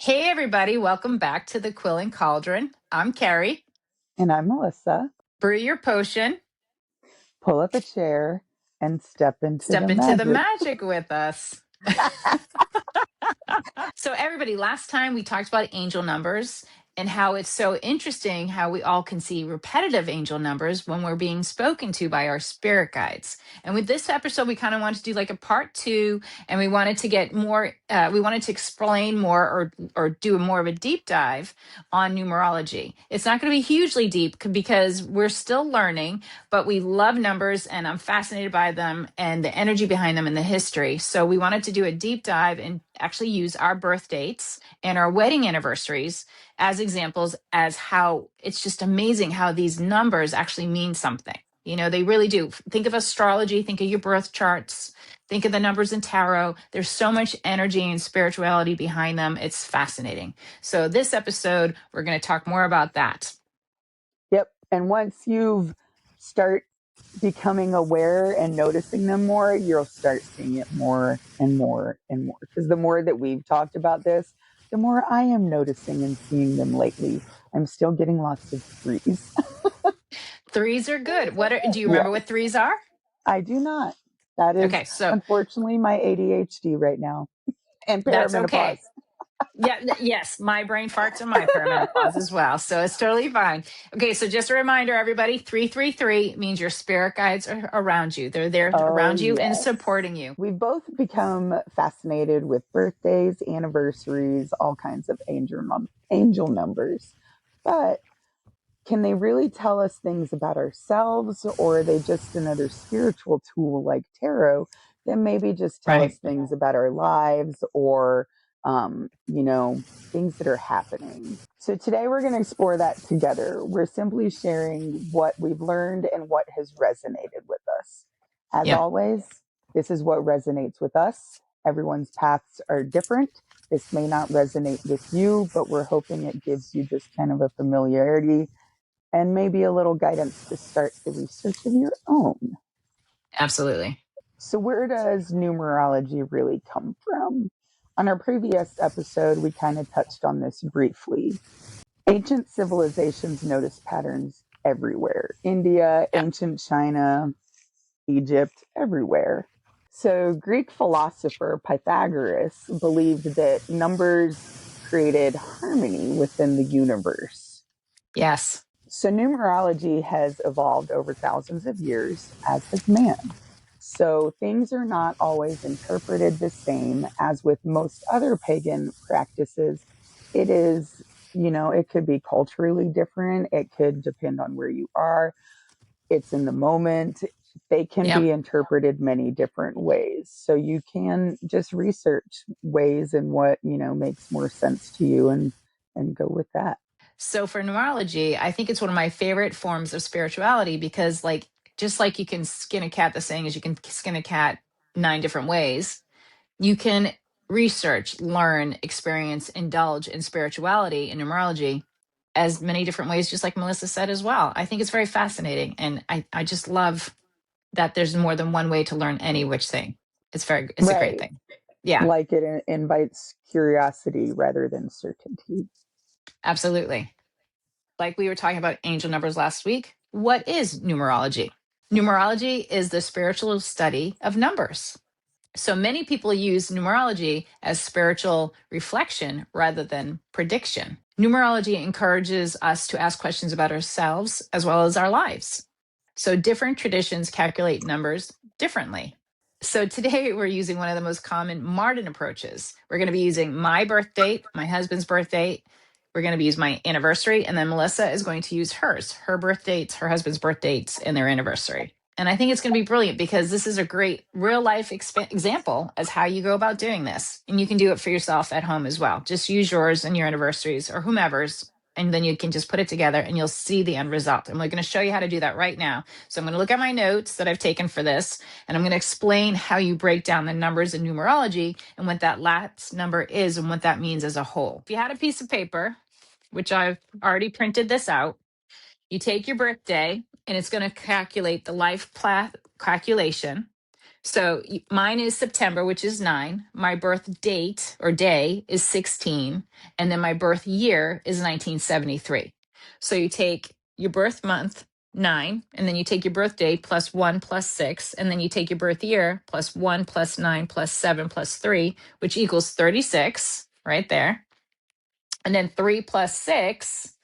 Hey, everybody. Welcome back to the Quill and Cauldron. I'm Carrie. And I'm Melissa. Brew your potion. Pull up a chair and step into Step the into the magic. magic with us. So, everybody, last time we talked about angel numbers and how it's so interesting how we all can see repetitive angel numbers when we're being spoken to by our spirit guides. And with this episode, we kind of wanted to do like a part two, and we wanted to get more, we wanted to explain more or do more of a deep dive on numerology. It's not going to be hugely deep because we're still learning, but we love numbers and I'm fascinated by them and the energy behind them and the history. So we wanted to do a deep dive and actually use our birth dates and our wedding anniversaries as examples as how it's just amazing how these numbers actually mean something. You know, they really do. Think of astrology, think of your birth charts, think of the numbers in tarot. There's so much energy and spirituality behind them. It's fascinating. So this episode, we're going to talk more about that. Yep. And once you've start becoming aware and noticing them more, you'll start seeing it more and more and more. Because the more that we've talked about this, the more I am noticing and seeing them lately. I'm still getting lots of threes. Threes are good. Do you remember Yes, what threes are? I do not. That is Okay, so unfortunately my ADHD right now and that's perimenopause. okay. Yeah, yes, my brain farts and my perimenopause as well. So it's totally fine. Okay, so just a reminder, everybody, 333 means your spirit guides are around you. They're there Oh, around you and yes. supporting you. We've both become fascinated with birthdays, anniversaries, all kinds of angel numbers. But can they really tell us things about ourselves, or are they just another spiritual tool like tarot that maybe just tell Right. us things about our lives or, things that are happening? So today we're going to explore that together. We're simply sharing what we've learned and what has resonated with us. As Yep. always, this is what resonates with us. Everyone's paths are different. This may not resonate with you, but we're hoping it gives you just kind of a familiarity and maybe a little guidance to start the research of your own. Absolutely. So, where does numerology really come from? On our previous episode, we kind of touched on this briefly. Ancient civilizations noticed patterns everywhere: India, Yep. ancient China, Egypt, everywhere. So, Greek philosopher Pythagoras believed that numbers created harmony within the universe. Yes. So, numerology has evolved over thousands of years, as has man. So, things are not always interpreted the same as with most other pagan practices. It is, it could be culturally different, it could depend on where you are, it's in the moment. They can Yep. be interpreted many different ways. So, you can just research ways and what, makes more sense to you and go with that. So for numerology, I think it's one of my favorite forms of spirituality because, like, just like you can skin a cat, the saying is you can skin a cat nine different ways. You can research, learn, experience, indulge in spirituality and numerology as many different ways, just like Melissa said as well. I think it's very fascinating. And I just love that there's more than one way to learn any which thing. It's a great Right. thing. Yeah, Like it invites curiosity rather than certainty. absolutely. Like we were talking about angel numbers last week. What is numerology? Numerology is the spiritual study of numbers. So many people use numerology as spiritual reflection rather than prediction. Numerology encourages us to ask questions about ourselves as well as our lives. So different traditions calculate numbers differently. So today we're using one of the most common modern approaches. We're going to be using my birth date, my husband's birth date. We're going to use my anniversary, and then Melissa is going to use hers, her birth dates, her husband's birth dates, and their anniversary. And I think it's going to be brilliant because this is a great real life example as how you go about doing this. And you can do it for yourself at home as well. Just use yours and your anniversaries or whomever's, and then you can just put it together and you'll see the end result. And we're going to show you how to do that right now. So I'm going to look at my notes that I've taken for this, and I'm going to explain how you break down the numbers in numerology and what that last number is and what that means as a whole. If you had a piece of paper, which I've already printed this out, you take your birthday and it's going to calculate the life path calculation. So mine is September, which is 9. My birth date or day is 16. And then my birth year is 1973. So you take your birth month, 9, and then you take your birthday plus 1 plus 6. And then you take your birth year plus 1 plus 9 plus 7 plus 3, which equals 36 right there. And then 3 plus 6,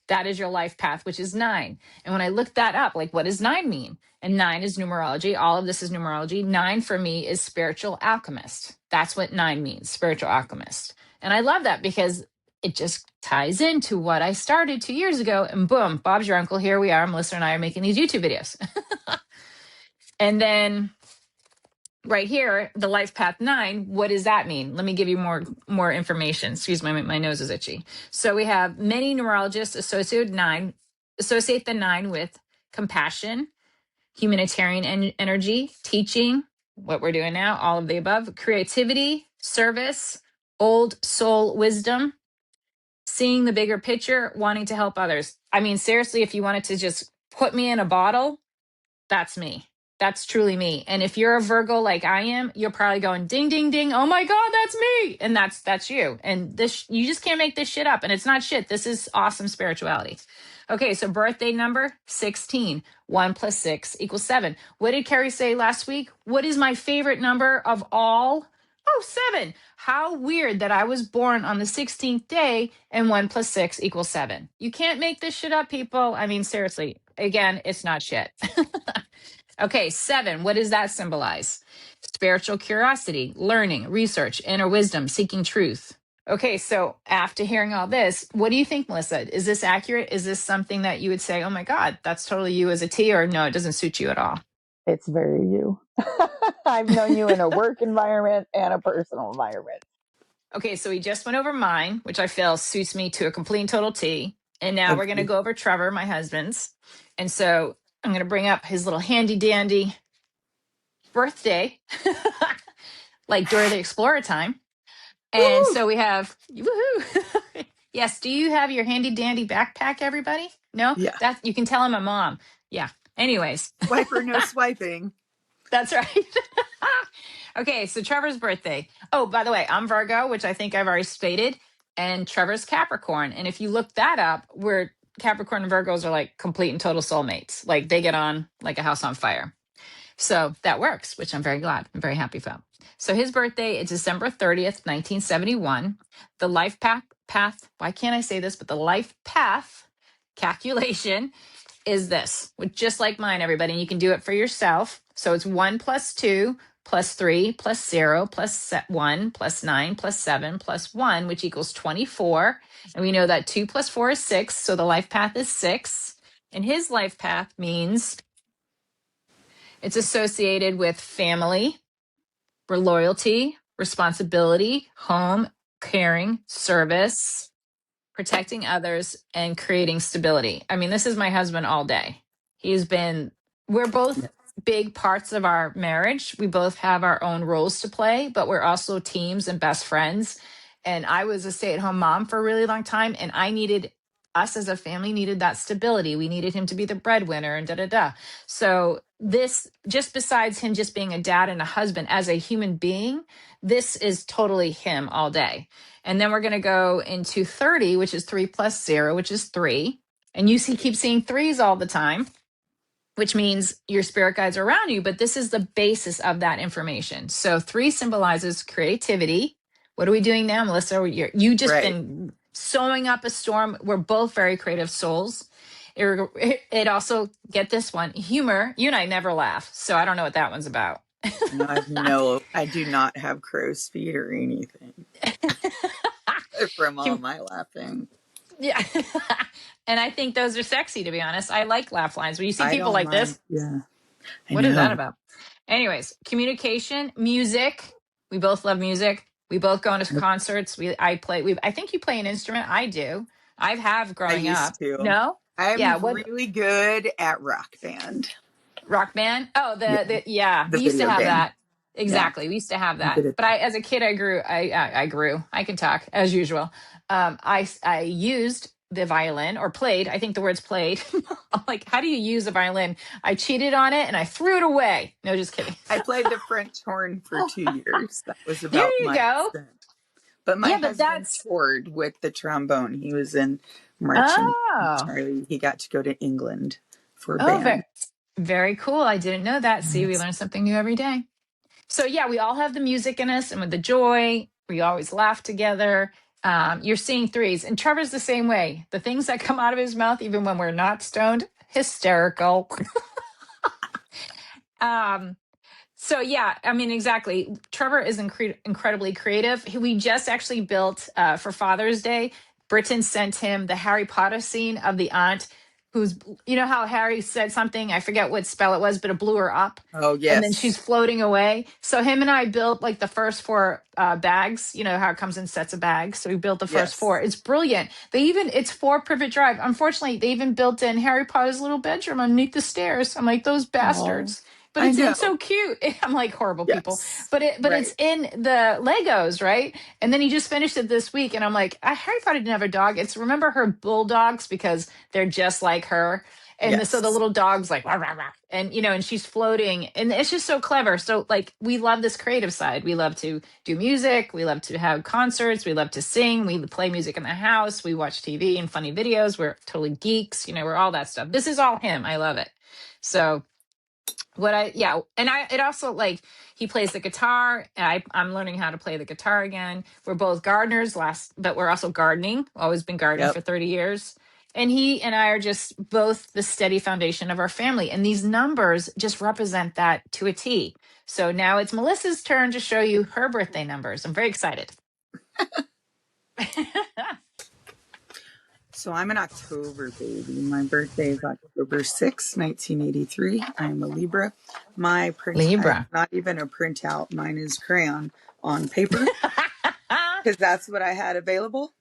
that is your life path, which is 9. And when I looked that up, like, what does 9 mean? And 9 is numerology. All of this is numerology. 9 for me is spiritual alchemist. That's what 9 means, spiritual alchemist. And I love that because it just ties into what I started 2 years ago. And boom, Bob's your uncle. Here we are. Melissa and I are making these YouTube videos. And then right here, the life path 9, what does that mean? Let me give you more information. Excuse me, my nose is itchy. So we have many numerologists associate the 9 with compassion, humanitarian energy, teaching, what we're doing now, all of the above, creativity, service, old soul wisdom, seeing the bigger picture, wanting to help others. I mean, seriously, if you wanted to just put me in a bottle, that's me. That's truly me. And if you're a Virgo like I am, you're probably going ding ding ding. Oh my god, that's me. And that's you. And this, you just can't make this shit up, and it's not shit. This is awesome spirituality. Okay, so birthday number 16. 1 plus 6 equals 7. What did Carrie say last week? What is my favorite number of all? Oh, 7. How weird that I was born on the 16th day and 1 plus 6 equals 7. You can't make this shit up, people. I mean, seriously. Again, it's not shit. Okay, 7. What does that symbolize? Spiritual curiosity, learning, research, inner wisdom, seeking truth. Okay, so after hearing all this, what do you think, Melissa? Is this accurate? Is this something that you would say, oh my God, that's totally you as a T, or no, it doesn't suit you at all? It's very you. I've known you in a work environment and a personal environment. Okay, so we just went over mine, which I feel suits me to a complete and total T. And now we're going to go over Trevor, my husband's. And so I'm going to bring up his little handy dandy birthday, like Dora the Explorer time. And Woo! so we have, woohoo. Yes. Do you have your handy dandy backpack, everybody? No? Yeah. That you can tell I'm a mom. Yeah. Anyways, Swiper, no swiping. that's right. Okay. So Trevor's birthday. Oh, by the way, I'm Virgo, which I think I've already stated, and Trevor's Capricorn. And if you look that up, we're Capricorn and Virgos are like complete and total soulmates. Like they get on like a house on fire. So that works, which I'm very glad. I'm very happy about. So his birthday is December 30th, 1971. The life path, why can't I say this? But the life path calculation is this, which just like mine, everybody. And you can do it for yourself. So it's 1 plus 2 plus 3 plus 0 plus 1 plus 9 plus 7 plus 1, which equals 24. And we know that 2 plus 4 is 6. So the life path is 6. And his life path means it's associated with family, loyalty, responsibility, home, caring, service, protecting others, and creating stability. I mean, this is my husband all day. We're both big parts of our marriage. We both have our own roles to play, but we're also teams and best friends. And I was a stay-at-home mom for a really long time, and us as a family needed that stability. We needed him to be the breadwinner and da da da. So this, just besides him just being a dad and a husband, as a human being, this is totally him all day. And then we're going to go into 30, which is 3 plus 0, which is 3. And keep seeing threes all the time, which means your spirit guides are around you. But this is the basis of that information. So 3 symbolizes creativity. What are we doing now, Melissa? You just been sewing up a storm. We're both very creative souls. It also, get this one, humor. You and I never laugh. So I don't know what that one's about. I do not have crow's feet or anything from all my laughing. Yeah. And I think those are sexy, to be honest. I like laugh lines. When you see people like this, yeah. what is that about? Anyways, communication, music. We both love music. We both go into concerts. I think you play an instrument. I do. I have growing up. To. No? I'm really good at rock band. Rock band? Oh, we used to have that. Exactly. Yeah. We used to have that. But as a kid, I grew. I can talk as usual. I used the violin, or played. I think the word's played. I'm like, how do you use a violin? I cheated on it and I threw it away. No, just kidding. I played the French horn for 2 years. That was There about you my go. extent. But my Yeah, but husband that's, toured with the trombone. He was in marching. oh, Charlie, he got to go to England for a oh, band. very cool. I didn't know that. See, we Yes. learn something new every day. So yeah, we all have the music in us, and with the joy, we always laugh together. You're seeing threes, and Trevor's the same way. The things that come out of his mouth, even when we're not stoned, hysterical. um, So yeah, I mean, exactly. Trevor is incredibly creative. We just actually built for Father's Day. Britton sent him the Harry Potter scene of the aunt who's, you know how Harry said something, I forget what spell it was, but it blew her up. Oh, And then she's yes. floating away. So him and I built like the first four bags, you know how it comes in sets of bags. So we built the first Yes. four. It's brilliant. It's 4 Privet Drive. Unfortunately, they even built in Harry Potter's little bedroom underneath the stairs. I'm like, those Oh, bastards, but I it's know. so cute. I'm like horrible people, Yes. but it's Right. in the Legos, right? And then he just finished it this week, and I'm like, Harry Potter didn't have a dog. It's remember her bulldogs because they're just like her, and so the Yes. little dog's like rah, rah, rah, and and she's floating, and it's just so clever. So like we love this creative side. We love to do music. We love to have concerts. We love to sing. We play music in the house. We watch TV and funny videos. We're totally geeks. We're all that stuff. This is all him. I love it. So and it also like he plays the guitar. I'm learning how to play the guitar again. We're both gardeners but we're also gardening, always been gardening Yep. for 30 years. And he and I are just both the steady foundation of our family, and these numbers just represent that to a T. So now it's Melissa's turn to show you her birthday numbers. I'm very excited. So I'm an October baby. My birthday is October 6th, 1983. I'm a Libra. It's Libra. not even a printout. Mine is crayon on paper because that's what I had available.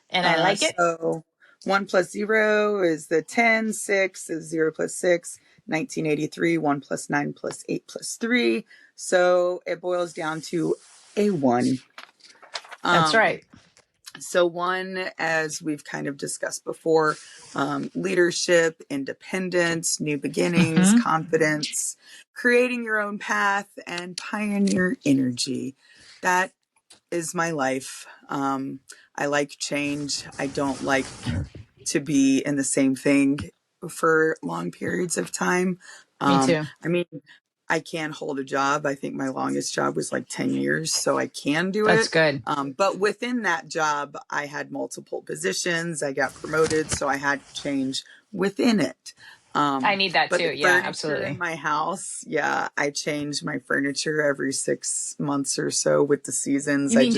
And I like it. So 1 plus 0 is the 10, 6 is 0 plus 6, 1983, 1 plus 9 plus 8 plus 3. So it boils down to a 1. That's right. So 1, as we've kind of discussed before, leadership, independence, new beginnings, Hmm. confidence, creating your own path, and pioneer energy. That is my life. I like change. I don't like to be in the same thing for long periods of time. Me too. I mean, I can hold a job. I think my longest job was like 10 years, so I can do That's it. good. But within that job, I had multiple positions. I got promoted, so I had to change within it. I need that But too. the Yeah, furniture in absolutely. my house, yeah, I change my furniture every 6 months or so with the seasons. You mean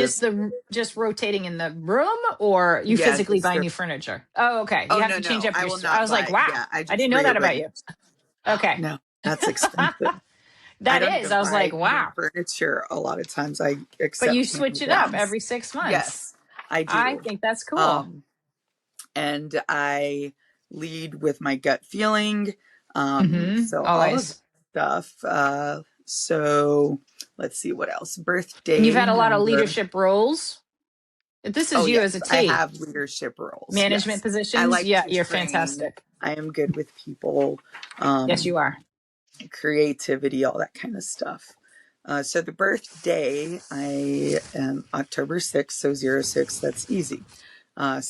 just rotating in the room, or you Yeah, physically just buy new furnituure? Oh, okay. You oh, have no, to change no, up I your. will I not was like, buy. wow, Yeah, I I just didn't know that about rearrange. you. Okay, No, that's expensive. I that don't is. even I was like, buy new wow. furniture. A lot of times I But you accept switch hand it up downs. every 6 months. Yes, I I do. think that's cool. Um, and I lead with my gut feeling. So all of that Always. stuff. So let's see what else. And you've Birthday had a lot of number. leadership roles. This Oh, is you as a yes, I T. have leadership roles. Management Yes. I positions. like Yeah, to you're train. fantastic. I am good with people. Yes, you are. Creativity, all that kind of stuff. So the birthday, I am October 6th, so 06, that's easy.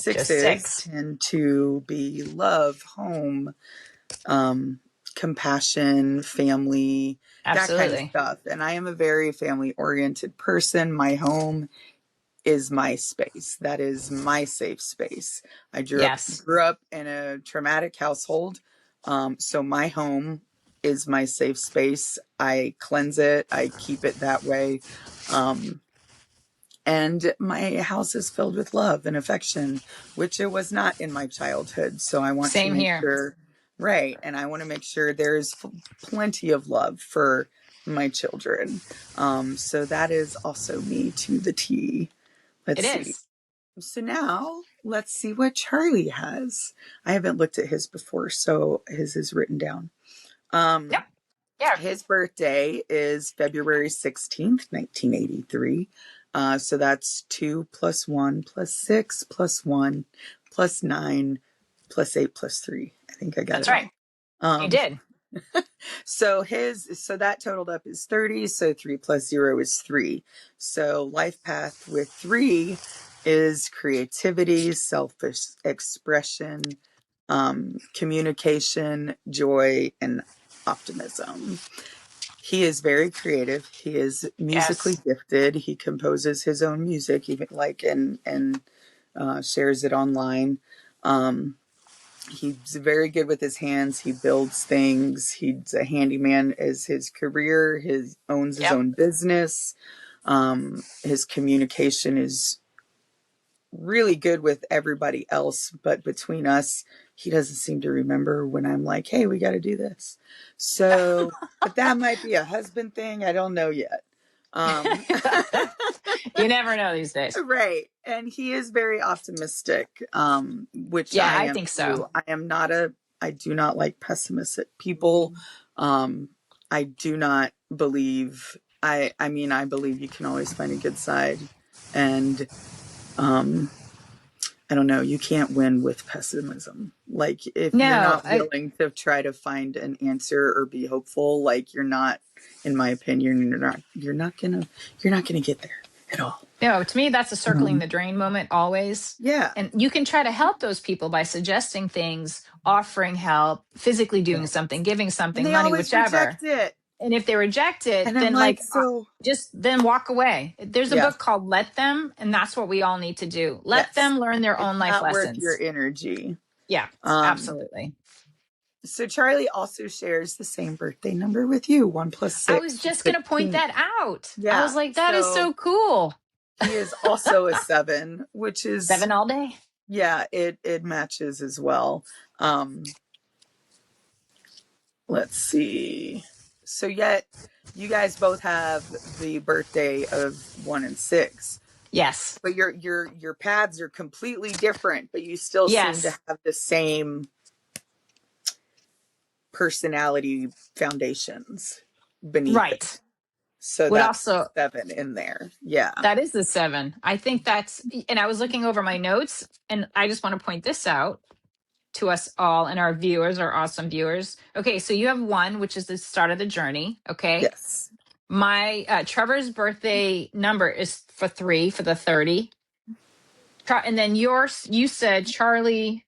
Just Sixes six. tend to be love, home, um, compassion, family, that kind of Absolutely. stuff. And I am a very family oriented person. My home is my space. That is my safe space. I Yes. grew up in a traumatic household. So my home is my safe space. I cleanse it. I keep it that way. Um, and my house is filled with love and affection, which it was not in my childhood. So I want to Same make here. sure, right. And I want to make sure there's plenty of love for my children. So that is also me to the T. It Let's see. is. So now let's see what Charlie has. I haven't looked at his before, so his is written down. Yep. Yeah. His birthday is February 16th, 1983. So that's 2 plus 1 plus 6 plus 1 plus 9 plus 8 plus 3. I think I got That's it right. all. You Um, did. so that totaled up is 30. So 3 plus 0 is 3. So life path with 3 is creativity, selfish expression, communication, joy, and optimism. He is very creative. He is musically Yes. gifted. He composes his own music, even like and shares it online. Um, he's very good with his hands. He builds things. He's a handyman as his career. His owns his Yep. own business. His communication is really good with everybody else, but between us, he doesn't seem to remember when I'm like, "Hey, we got to do this." So, but that might be a husband thing. I don't know yet. Um, You never know these days. right. And he is very optimistic, which Yeah, I I am think so. too. I do not like pessimistic people. Um, I do not believe, I mean, I believe you can always find a good side. And, I don't know, you can't win with pessimism. Like, if you're No, not willing to try to find an answer or be hopeful, like, you're not, in my opinion, you're not gonna get there at all. no, to me, that's a circling Um, the drain moment always. yeah. And you can try to help those people by suggesting things, offering help, physically doing Yeah. something, giving And something, they money, always whichever. reject it. And if they reject it, And I'm then like, like so just then walk away. There's a yeah, book called Let Them, and that's what we all need to do. Let yes. them learn their It's own life not worth your lessons. energy. Yeah, Um, absolutely. so Charlie also shares the same birthday number with you, 1 plus I was 6 is just going to point 16. that out. I was Yeah. like, that is So so cool. he is also a 7, which is, 7 all day. yeah, it matches as well. Um, let's see. So yet you guys both have the birthday of 1 and 6. Yes. But your paths are completely different, but you still seem to Yes. have the same personality foundations beneath it. Right. So Would that's the also, 7 in there. Yeah. that is the 7. I think that's, and I was looking over my notes, and I just want to point this out to us all and our viewers, our awesome viewers. Okay, so you have 1, which is the start of the journey. Okay. Yes. My Trevor's birthday number is for 3 for the 30. And then you said, Charlie,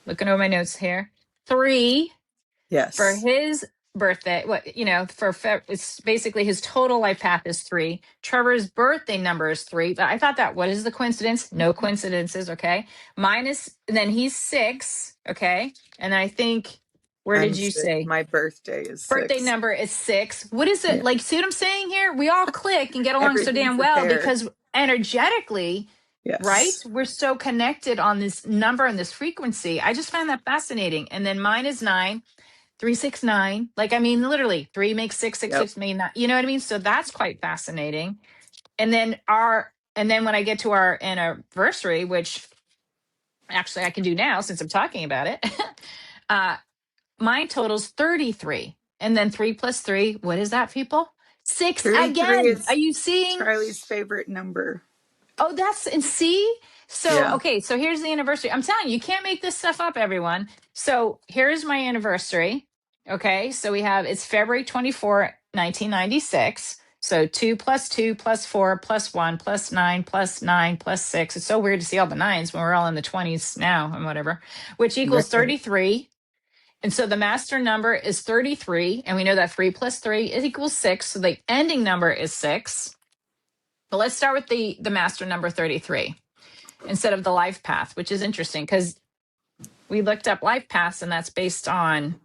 looking over my notes here, 3 for Yes. his birthday. What, it's basically his total life path is 3. Trevor's birthday number is 3. But I thought that, what is the coincidence? No coincidences. Okay. Mine is, and then he's 6. Okay. And I think, where I'm did you 6. say? My birthday is Birthday 6. number is 6. What is it Yeah. like? See what I'm saying here? We all click and get along so damn Everything's a well pair. because energetically, right? Yes. We're so connected on this number and this frequency. I just find that fascinating. And then mine is 9, 369. Like, I mean, literally 3 makes 6, 6, Yep. 6 makes 9. You know what I mean? So that's quite fascinating. And then when I get to our anniversary, which actually I can do now since I'm talking about it, uh, mine totals 33. And then 3 plus 3, what is that, people? 6 33 again. Are is you seeing? Charlie's favorite number. Oh, that's, and see? So, Yeah. okay, so here's the anniversary. I'm telling you, you can't make this stuff up, everyone. So here's my anniversary. Okay, so it's February 24, 1996. So 2 plus 2 plus 4 plus 1 plus 9 plus 9 plus 6. It's so weird to see all the nines when we're all in the 20s now and whatever, which equals Right. 33. And so the master number is 33. And we know that 3 plus 3 is equals 6. So the ending number is 6. But let's start with the master number 33 instead of the life path, which is interesting because we looked up life paths and that's based on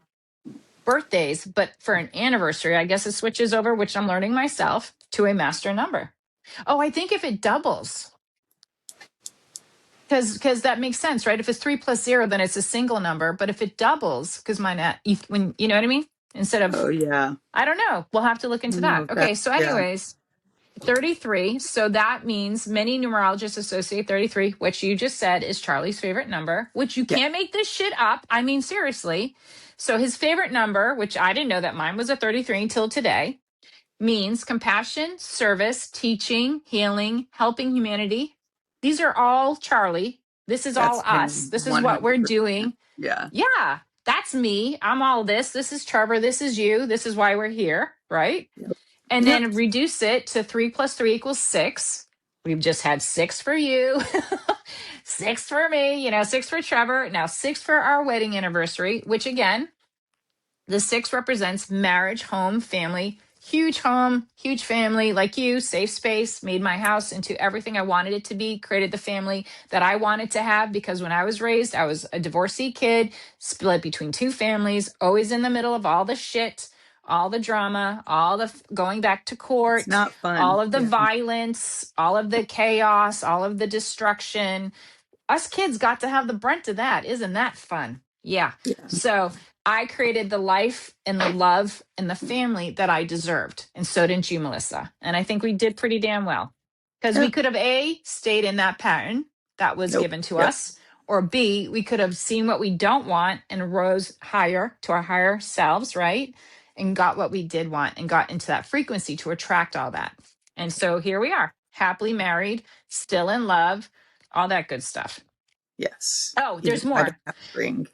birthdays. But for an anniversary, I guess it switches over, which I'm learning myself, to a master number. Oh, I think if it doubles, because that makes sense, right? If it's 3 plus 0, then it's a single number. But if it doubles, because when you know what I mean, instead Oh of, yeah. I don't know, we'll have to look I into know that. that. Okay, so Yeah. anyways, 33. So that means many numerologists associate 33, which you just said is Charlie's favorite number, which you Yeah. can't make this shit up. I mean, seriously. So his favorite number, which I didn't know that mine was a 33 until today, means compassion, service, teaching, healing, helping humanity. These are all Charlie. This is all That's us. him This is what we're 100%. doing. Yeah. Yeah, that's me. I'm all this. This is Trevor. This is you. This is why we're here. Right. Yep. And Yep. then reduce it to 3 + 3 = 6. We've just had 6 for you, 6 for me, 6 for Trevor. Now 6 for our wedding anniversary, which again, the 6 represents marriage, home, huge family, like you, safe space, made my house into everything I wanted it to be, created the family that I wanted to have. Because when I was raised, I was a divorcee kid, split between 2 families, always in the middle of all the shit, all the drama, all the going back to It's court, not fun. all of the Yeah. violence, all of the chaos, all of the destruction. Us kids got to have the brunt of that. Isn't that fun? Yeah. Yeah. So I created the life and the love and the family that I deserved. And so didn't you, Melissa. And I think we did pretty damn well. Because we Yeah. could have A, stayed in that pattern that was Nope. given to Yep. us, or B, we could have seen what we don't want and rose higher to our higher selves, right? And got what we did want and got into that frequency to attract all that. And so here we are, happily married, still in love, all that good stuff. Yes. Oh, Even there's though I don't more. have a ring.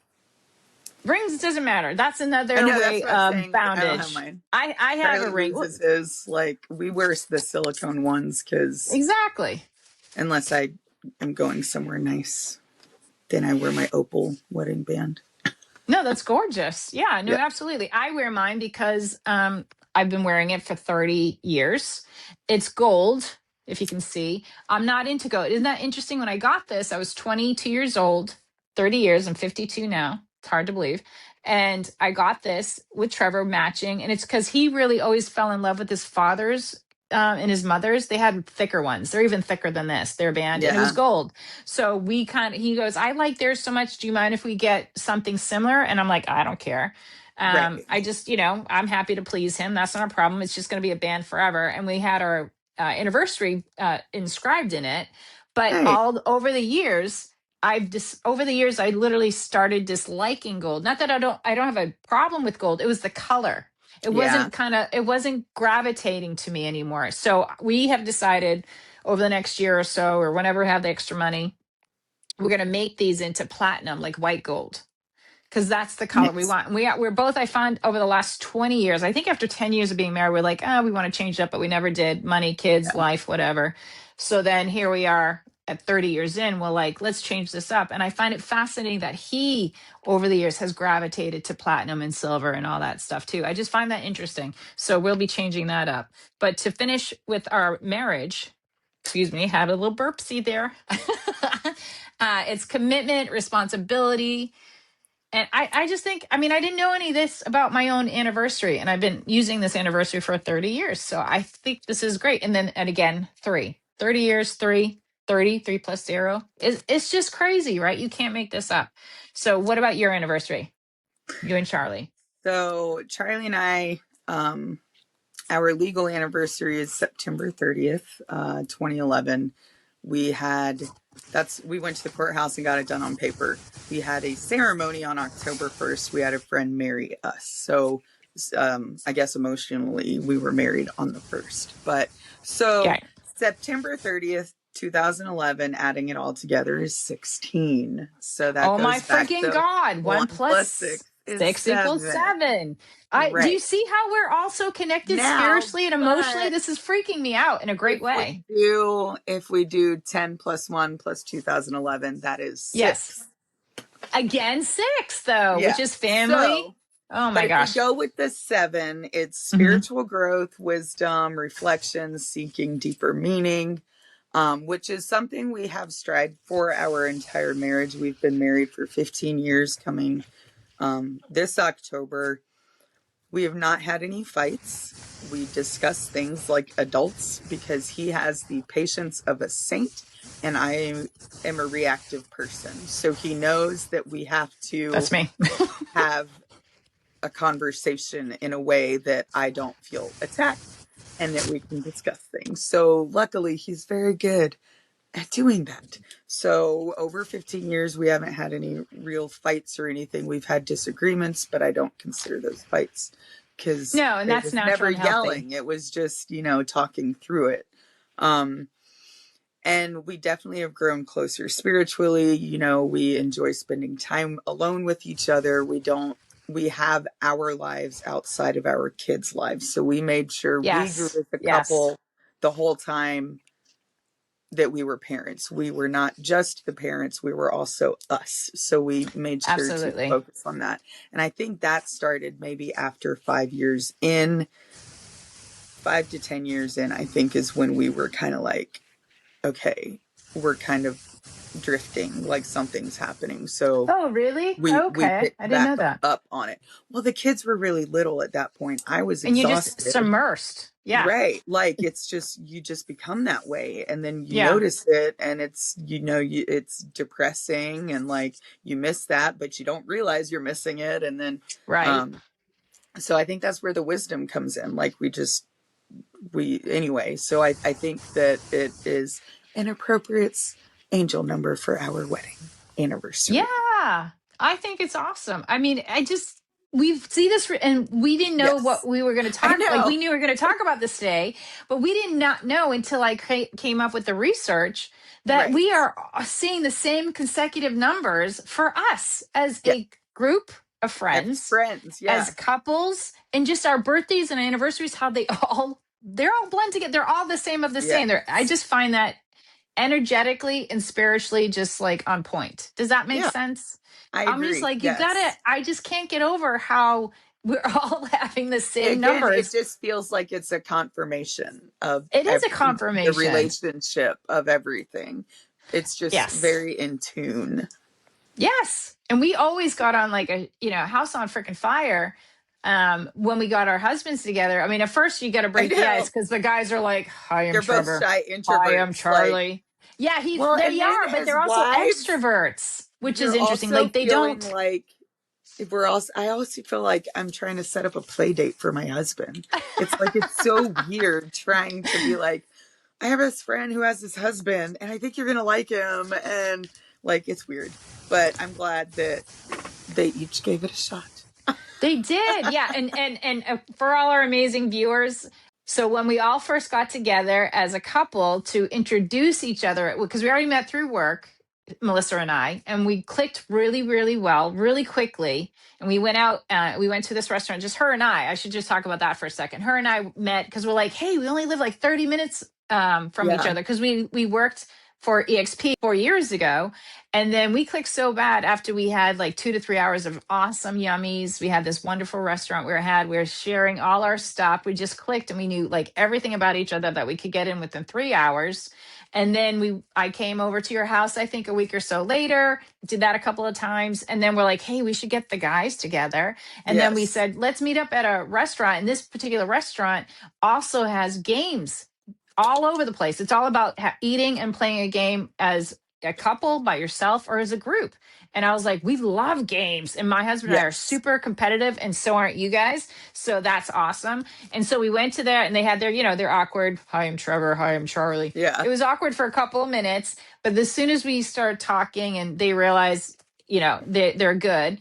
Rings doesn't matter. That's I another know that's way what I was of saying. I don't have boundage. mine. I have a Charlie ring. loses his. Like, we wear the silicone ones because Exactly. unless I am going somewhere nice, then I wear my opal wedding band. No, that's gorgeous. Yeah, no, Yeah. absolutely. I wear mine because I've been wearing it for 30 years. It's gold, if you can see. I'm not into gold. Isn't that interesting? When I got this, I was 22 years old, 30 years. I'm 52 now. It's hard to believe. And I got this with Trevor matching. And it's because he really always fell in love with his father's and his mother's. They had thicker ones. They're even thicker than this, their band. And it was Yeah. gold. So he goes, I like theirs so much. Do you mind if we get something similar? And I'm like, I don't care. Right. I just, I'm happy to please him. That's not a problem. It's just going to be a band forever. And we had our anniversary inscribed in it. But Right. all over the years, over the years, I literally started disliking gold. Not that I don't have a problem with gold. It was the color. Yeah. It wasn't gravitating to me anymore. So we have decided over the next year or so, or whenever we have the extra money, we're going to make these into platinum, like white gold, because that's the color we Nice. want. And we're both, I found over the last 20 years, I think after 10 years of being married, we're like, we want to change it up, but we never did. Money, kids, Yeah. life, whatever. So then here we are at 30 years in, we're like, let's change this up. And I find it fascinating that he, over the years, has gravitated to platinum and silver and all that stuff too. I just find that interesting. So we'll be changing that up. But to finish with our marriage, excuse me, had a little burpsy there. It's commitment, responsibility. And I just think, I mean, I didn't know any of this about my own anniversary, and I've been using this anniversary for 30 years. So I think this is great. And again, 30 years, 3 plus 0. It's just crazy, right? You can't make this up. So what about your anniversary? You and Charlie. So Charlie and I, our legal anniversary is September 30th, 2011. We went to the courthouse and got it done on paper. We had a ceremony on October 1st. We had a friend marry us. So I guess emotionally we were married on the 1st. But so Okay. September 30th, 2011, adding it all together is 16. So that Oh my goes back freaking to God. 1 1 plus plus 6 is 6 equals 7. 7. Do you Right. see how we're also connected Now, spiritually and emotionally? but This is freaking me out in a great way. if we do 10 plus 1 plus 2011, that is Yes. 6. Again, 6 though, Yeah. which is family. So, Oh but my if we gosh. go with the 7, it's Mhm. spiritual growth, wisdom, reflection, seeking deeper meaning, which is something we have strived for our entire marriage. We've been married for 15 years coming this October. We have not had any fights. We discuss things like adults because he has the patience of a saint and I am a reactive person. So he knows that we have to That's me. have a conversation in a way that I don't feel attacked and that we can discuss things. So luckily he's very good at doing that. So over 15 years, we haven't had any real fights or anything. We've had disagreements, but I don't consider those fights because No, and it that's was natural never and healthy. yelling. It was just, talking through it. And we definitely have grown closer spiritually. You know, we enjoy spending time alone with each other. We have our lives outside of our kids' lives. So we made sure we grew Yes. as a Yes. couple the whole time that we were parents. We were not just the parents, we were also us. So we made sure to Absolutely. focus on that. And I think that started maybe after 5 years in, 5 to 10 years in, I think is when we were kind of like, okay, we're kind of drifting, like something's happening. So Oh, really? we Okay. picked I didn't back know that. up on it. Well, the kids were really little at that point. I was And you just exhausted. submersed. Yeah. Right. Like it's just, you just become that way. And then you Yeah. notice it and it's, it's depressing and like you miss that, but you don't realize you're missing it. And then, Right. so I think that's where the wisdom comes in. Like anyway, so I think that it is an appropriate angel number for our wedding anniversary. Yeah, I think it's awesome. I mean, we see this and we didn't know what Yes, we were going to I talk, like we know. knew we were going to talk about this today, but we did not know until I came up with the research that Right. we are seeing the same consecutive numbers for us as Yeah. a group of As friends, friends. as Yeah. couples, and just our birthdays and anniversaries, how they're all blend together. They're all the same of the Yeah. same. I just find that energetically and spiritually just like on point. Does that make Yeah. sense? I I'm just agree. like, Yes. I just can't get over how we're all having the same Again, it numbers. just feels like it's a confirmation of It is a the confirmation. relationship of everything. It's just Yes. very in tune. Yes. And we always got on like house on freaking fire when we got our husbands together. I mean, at first you got to I break the ice know. because the guys are like, hi, I'm You're both Trevor. shy Hi, I'm introverts. Like, Charlie. Yeah, well, and they then are, but as they're also wives, extroverts, which is you're interesting. also Like they feeling don't. like I also feel like I'm trying to set up a play date for my husband. It's like it's so weird trying to be like, I have this friend who has this husband and I think you're gonna like him, and like it's weird. But I'm glad that they each gave it a shot. They did, yeah. And for all our amazing viewers, so when we all first got together as a couple to introduce each other, because we already met through work, Melissa and I, and we clicked really, really well, really quickly. And we went out, we went to this restaurant, just her and I. I should just talk about that for a second. Her and I met because we're like, hey, we only live like 30 minutes from each Yeah. other because we worked for EXP 4 years ago. And then we clicked so bad after we had like 2 to 3 hours of awesome yummies. We had this wonderful restaurant we were sharing all our stuff. We just clicked and we knew like everything about each other that we could get in within 3 hours. And then I came over to your house, I think a week or so later, did that a couple of times. And then we're like, hey, we should get the guys together. And then we Yes. said, let's meet up at a restaurant. And this particular restaurant also has games all over the place. It's all about eating and playing a game as a couple, by yourself, or as a group. And I was like, we love games. And my husband and I are Yes. super competitive, and so aren't you guys. So that's awesome. And so we went to there and they had their awkward, hi, I'm Trevor. Hi, I'm Charlie. Yeah. It was awkward for a couple of minutes. But as soon as we started talking and they realized, they're good,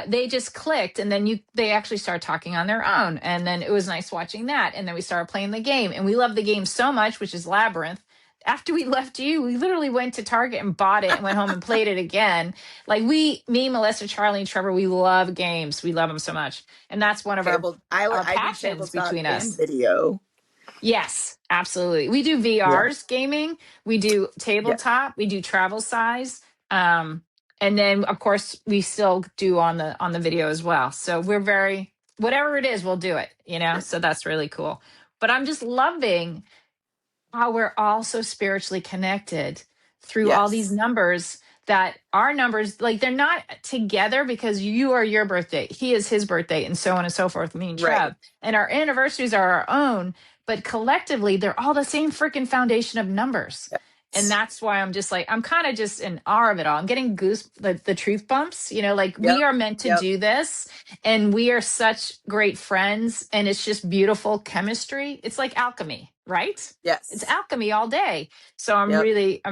they just clicked, and then they actually started talking on their own, and then it was nice watching that, and then we started playing the game, and we love the game so much, which is Labyrinth. After we left you, we literally went to Target and bought it and went home and played it again. Like me, Melissa, Charlie, and Trevor, we love games. We love them so much, and that's one of our I do passions tabletop between and us. video. Yes, absolutely. We do Yeah. VRs gaming, we do Yeah. tabletop, we do travel size. And then of course we still do on the video as well. So we're very whatever it is, we'll do it. So that's really cool. But I'm just loving how we're all so spiritually connected through all these Yes. numbers, that our numbers, like they're not together because you are your birthday, he is his birthday, and so on and so forth, me and Right. Trev, and our anniversaries are our own, but collectively they're all the same freaking foundation of numbers. And Yes. that's why I'm just like, I'm kind of just in awe of it all. I'm getting the truth bumps, like we Yep. are meant to Yep. do this, and we are such great friends, and it's just beautiful chemistry. It's like alchemy, right? It's Yes. alchemy all day. So I'm Yep.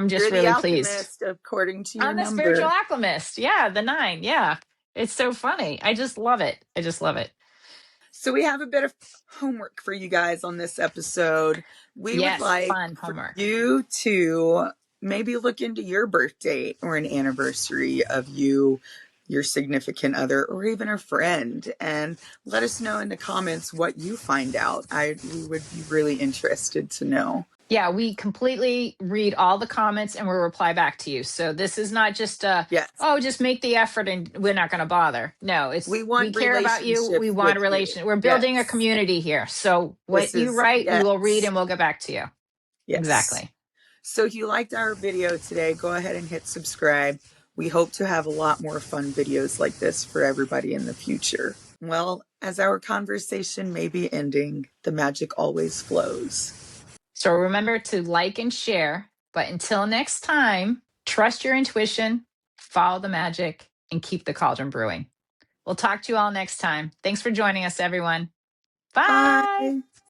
just You're the really pleased. alchemist according to your I'm the spiritual number. alchemist. Yeah, the 9. Yeah. It's so funny. I just love it. I just love it. So we have a bit of homework for you guys on this episode. We would Yes, like fun for homework. you to maybe look into your birth date or an anniversary of you, your significant other, or even a friend, and let us know in the comments what you find out. We would be really interested to know. Yeah, we completely read all the comments and we'll reply back to you. So this is not just Yes, just make the effort and we're not going to bother. No, we we want care about you. We relationship want a with you. relation. We're building a Yes, community here. So what this you is, write, we will read yes, and we'll get back to you. yes. Exactly. So if you liked our video today, go ahead and hit subscribe. We hope to have a lot more fun videos like this for everybody in the future. Well, as our conversation may be ending, the magic always flows. So remember to like and share. But until next time, trust your intuition, follow the magic, and keep the cauldron brewing. We'll talk to you all next time. Thanks for joining us, everyone. Bye. Bye.